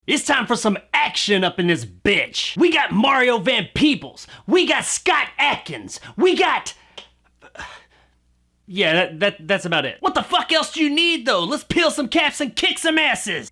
It's time for some action up in this bitch. We got Mario Van Peebles. We got Scott Adkins. We got... Yeah, that's about it. What the fuck else do you need, though? Let's peel some caps and kick some asses.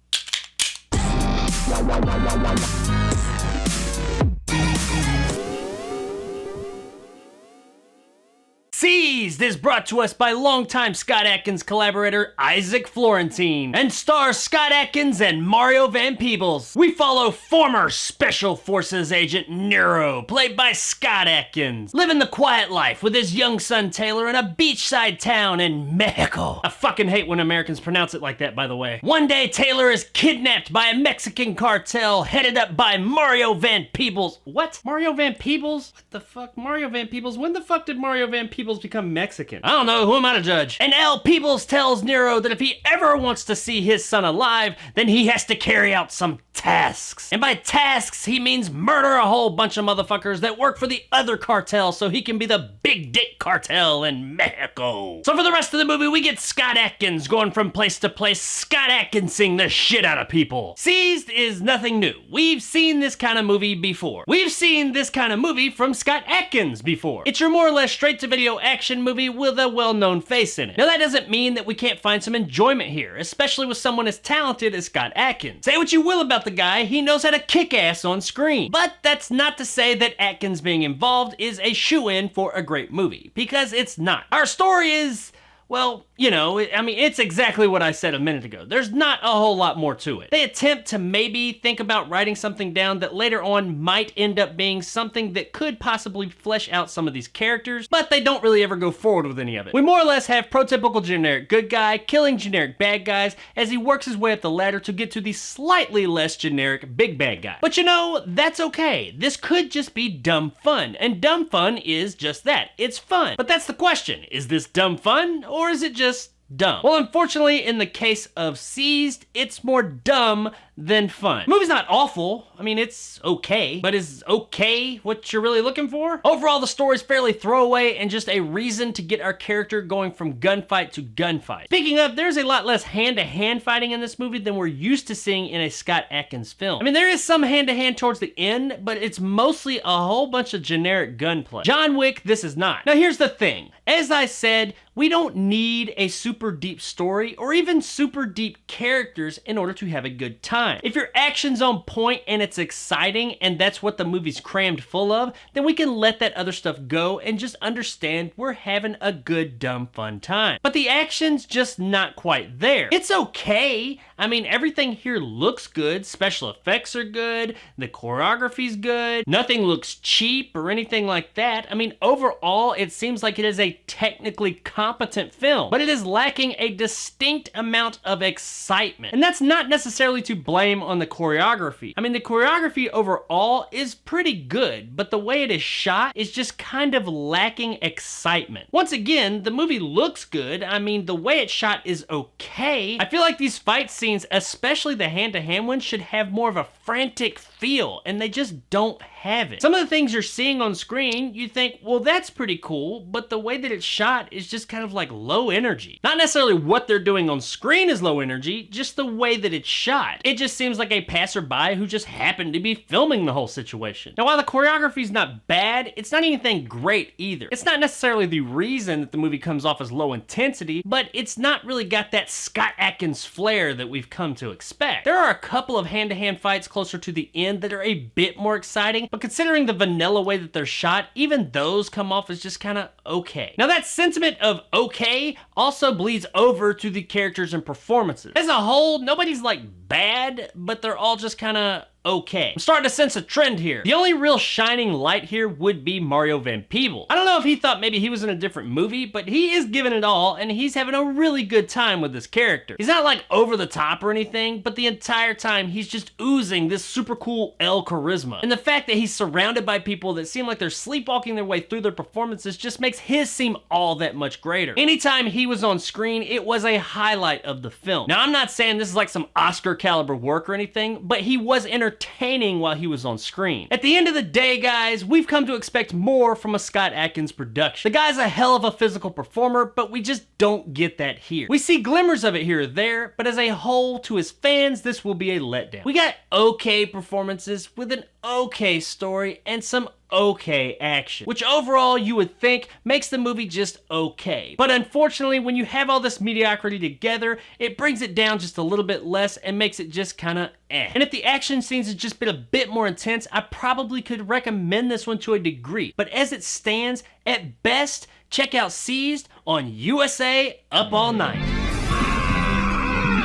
Seized is brought to us by longtime Scott Adkins collaborator Isaac Florentine and stars Scott Adkins and Mario Van Peebles. We follow former Special Forces agent Nero, played by Scott Adkins, living the quiet life with his young son Taylor in a beachside town in Mexico. I fucking hate when Americans pronounce it like that, by the way. One day, Taylor is kidnapped by a Mexican cartel headed up by Mario Van Peebles. What? Mario Van Peebles? What the fuck? Mario Van Peebles? When the fuck did Mario Van Peebles become Mexican? I don't know, who am I to judge? And L. Peebles tells Nero that if he ever wants to see his son alive, then he has to carry out some tasks. And by tasks, he means murder a whole bunch of motherfuckers that work for the other cartel so he can be the big dick cartel in Mexico. So for the rest of the movie, we get Scott Adkins going from place to place, Scott Adkinsing the shit out of people. Seized is nothing new. We've seen this kind of movie before. We've seen this kind of movie from Scott Adkins before. It's your more or less straight-to-video action movie with a well-known face in it. Now that doesn't mean that we can't find some enjoyment here, especially with someone as talented as Scott Adkins. Say what you will about the guy, he knows how to kick ass on screen. But that's not to say that Adkins being involved is a shoo-in for a great movie, because it's not. Our story is... well, you know, I mean, it's exactly what I said a minute ago. There's not a whole lot more to it. They attempt to maybe think about writing something down that later on might end up being something that could possibly flesh out some of these characters, but they don't really ever go forward with any of it. We more or less have prototypical generic good guy killing generic bad guys as he works his way up the ladder to get to the slightly less generic big bad guy. But you know, that's okay. This could just be dumb fun, and dumb fun is just that. It's fun. But that's the question. Is this dumb fun, or is it just dumb? Well, unfortunately, in the case of Seized, it's more dumb than fun. The movie's not awful. I mean, it's okay. But is okay what you're really looking for? Overall, the story's fairly throwaway and just a reason to get our character going from gunfight to gunfight. Speaking of, there's a lot less hand-to-hand fighting in this movie than we're used to seeing in a Scott Adkins film. I mean, there is some hand-to-hand towards the end, but it's mostly a whole bunch of generic gunplay. John Wick, this is not. Now, here's the thing. As I said, we don't need a super deep story or even super deep characters in order to have a good time. If your action's on point and it's exciting and that's what the movie's crammed full of, then we can let that other stuff go and just understand we're having a good, dumb, fun time. But the action's just not quite there. It's okay. I mean, everything here looks good. Special effects are good. The choreography's good. Nothing looks cheap or anything like that. I mean, overall, it seems like it is a technically competent film, but it is lacking a distinct amount of excitement. And that's not necessarily to blame on the choreography. I mean, the choreography overall is pretty good, but the way it is shot is just kind of lacking excitement. Once again, the movie looks good. I mean, the way it's shot is okay. I feel like these fight scenes, especially the hand-to-hand ones, should have more of a frantic feel, and they just don't have it. Some of the things you're seeing on screen, you think, well, that's pretty cool, but the way that it's shot is just kind of like low energy. Not necessarily what they're doing on screen is low energy, just the way that it's shot. It just seems like a passerby who just happened to be filming the whole situation. Now, while the choreography's not bad, it's not anything great either. It's not necessarily the reason that the movie comes off as low intensity, but it's not really got that Scott Adkins flair that we've come to expect. There are a couple of hand-to-hand fights closer to the end that are a bit more exciting, but considering the vanilla way that they're shot, even those come off as just kind of okay. Now, that sentiment of okay also bleeds over to the characters and performances. As a whole, nobody's like bad, but they're all just kind of okay. I'm starting to sense a trend here. The only real shining light here would be Mario Van Peebles. I don't know if he thought maybe he was in a different movie, but he is giving it all, and he's having a really good time with this character. He's not like over the top or anything, but the entire time he's just oozing this super cool L charisma. And the fact that he's surrounded by people that seem like they're sleepwalking their way through their performances just makes his seem all that much greater. Anytime he was on screen, it was a highlight of the film. Now, I'm not saying this is like some Oscar caliber work or anything, but he was entertaining while he was on screen. At the end of the day, guys, we've come to expect more from a Scott Adkins production. The guy's a hell of a physical performer, but we just don't get that here. We see glimmers of it here or there, but as a whole, to his fans, this will be a letdown. We got okay performances with an okay story and some okay action, which overall you would think makes the movie just okay. But unfortunately, when you have all this mediocrity together, it brings it down just a little bit less and makes it just kind of eh. And if the action scenes had just been a bit more intense, I probably could recommend this one to a degree. But as it stands, at best, check out Seized on USA Up All Night.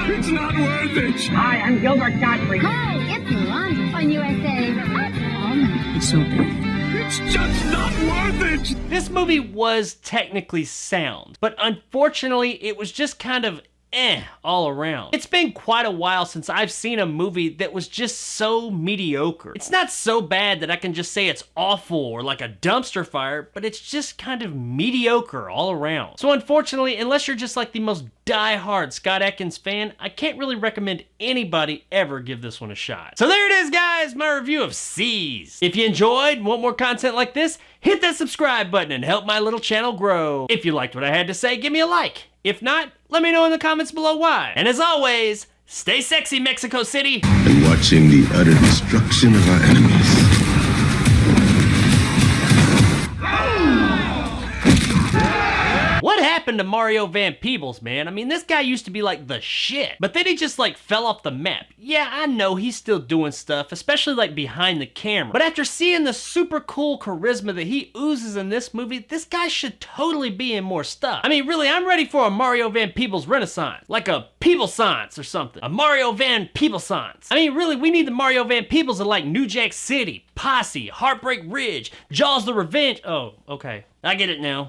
It's not worth it! Hi, I'm Gilbert Godfrey. Hi, it's Yolanda on USA Up All Night. It's so big. It's just not worth it! This movie was technically sound, but unfortunately it was just kind of all around. It's been quite a while since I've seen a movie that was just so mediocre. It's not so bad that I can just say it's awful or like a dumpster fire, but it's just kind of mediocre all around. So unfortunately, unless you're just like the most die-hard Scott Adkins fan, I can't really recommend anybody ever give this one a shot. So there it is, guys, my review of Seized. If you enjoyed and want more content like this, hit that subscribe button and help my little channel grow. If you liked what I had to say, give me a like. If not, let me know in the comments below why. And as always, stay sexy, Mexico City. And watching the utter destruction of our enemies. What happened to Mario Van Peebles, man? I mean, this guy used to be like the shit, but then he just like fell off the map. Yeah, I know he's still doing stuff, especially like behind the camera. But after seeing the super cool charisma that he oozes in this movie, this guy should totally be in more stuff. I mean, really, I'm ready for a Mario Van Peebles renaissance, like a Peeblesance or something. A Mario Van Peeblesance. I mean, really, we need the Mario Van Peebles of like New Jack City, Posse, Heartbreak Ridge, Jaws the Revenge. Oh, okay. I get it now.